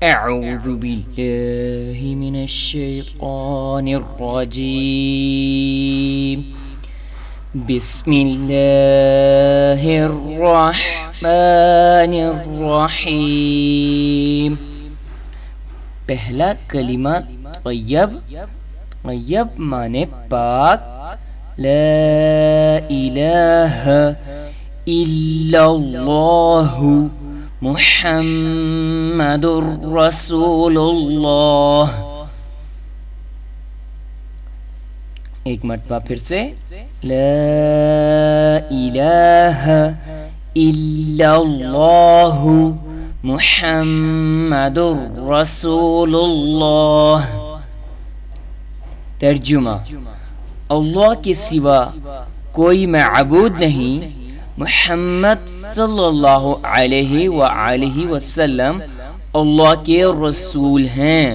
اعوذ باللہ من الشیطان الرجیم بسم اللہ الرحمن الرحیم. پہلا کلمہ طیب. طیب مانے پاک. لا الہ الا اللہ محمد رسول اللہ. ایک مرتبہ پھر سے. لا الہ الا اللہ محمد رسول اللہ. ترجمہ: اللہ کے سوا کوئی معبود نہیں، محمد صلی اللہ علیہ وآلہ وسلم اللہ کے رسول ہیں.